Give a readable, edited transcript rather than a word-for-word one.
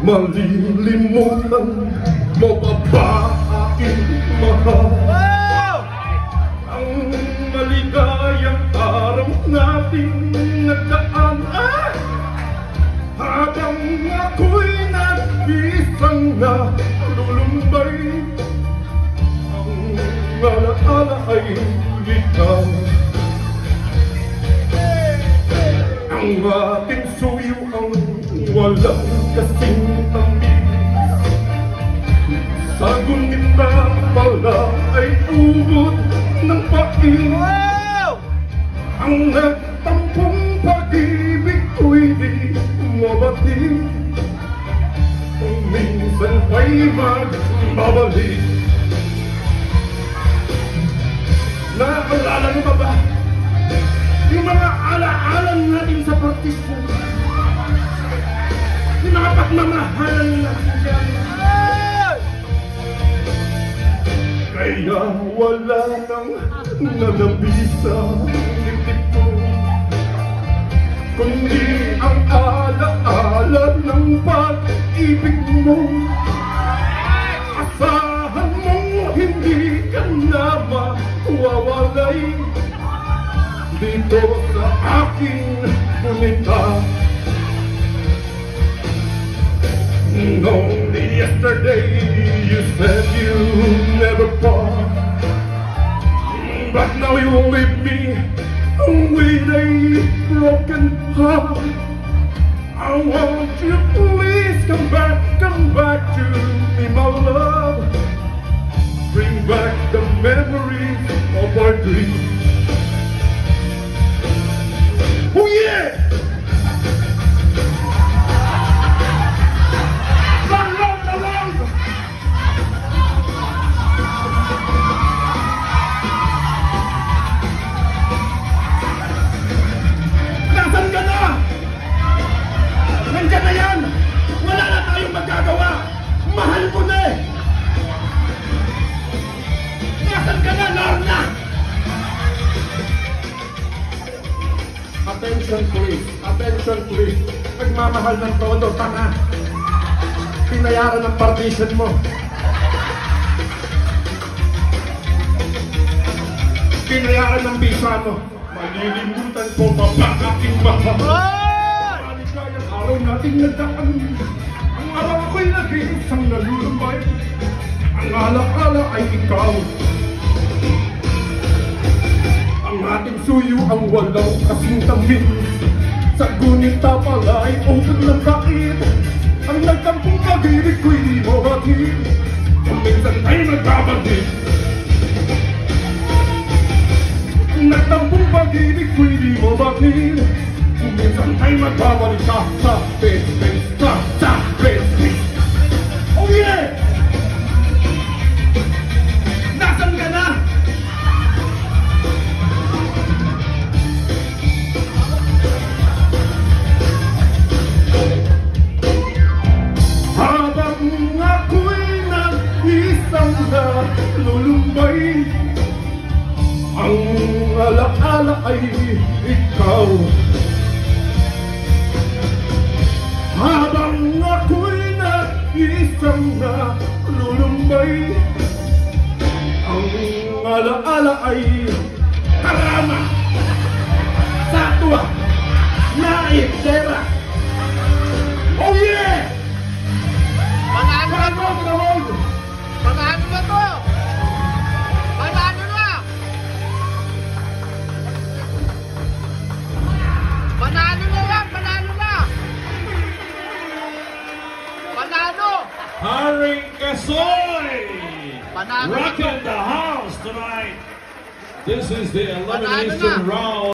malilimutan mo pa ba aking mahal? Ang maligayang araw nating nagdaan habang ako'y nag-isang nalulumbay. Ang alaala ay ikaw, ang ating suyo ang walang kasing tamis. Sa gunit na pala ay ubod ng pait. Ang nagtampong pag-ibig ko'y di mabatid. Kung minsan pa'y magbabalik. Naalala mo ba ba yung mga alaala natin sa partisyon? Yung mga pagmamahalan natin dyan. Kaya wala nang nalabisa dibdib ko, kundi ang alaala ng pag-ibig mo. Asahan mong hindi ka na mawawalay dito sa aking gunita. Only yesterday you said you'd never part, but now you leave me with a broken heart. I want you, please come back to me, my love. Bring back the memories of our dreams. Oh yeah! Nasaan ka na? Nandiyan na yan! Wala na tayong magagawa! Mahal ko na eh! Nasaan ka na, Lorna? Attention please, nagmamahal ng todo, tanga. Pinayaran ng partition mo. Pinayaran ng visa mo. Malilimutan ko pa ba aking mahal? Maligayang araw nating nagdaan. Ang araw ako'y nag-iisang nalulumbay. Ang alaala ay ikaw. Ang ating suyo ang walang kasing tamis. Sa gunita pala ay ubod ng pait. Ang nagtampong pag-ibig ko'y di mo batid. Kung minsan tayo nagbabalik. Ang nagtampong pag-ibig ko'y di mo batid. Kung minsan tayo magbabalik ka sa face-face, sa face-face. Oh yeah! Nasaan ka na? Lulumbay, ang alaala ay ikaw. Habang ako'y nag-isang nalulumbay, ang alaala ay karama, satwa, naitera. Oh yeah! Panalo na to! Panalo na to! Panalo na! Panalo na yan! Panalo na! Panalo! Harry Kasoy! Panalo na to! Rocking the house tonight! This is the elimination round.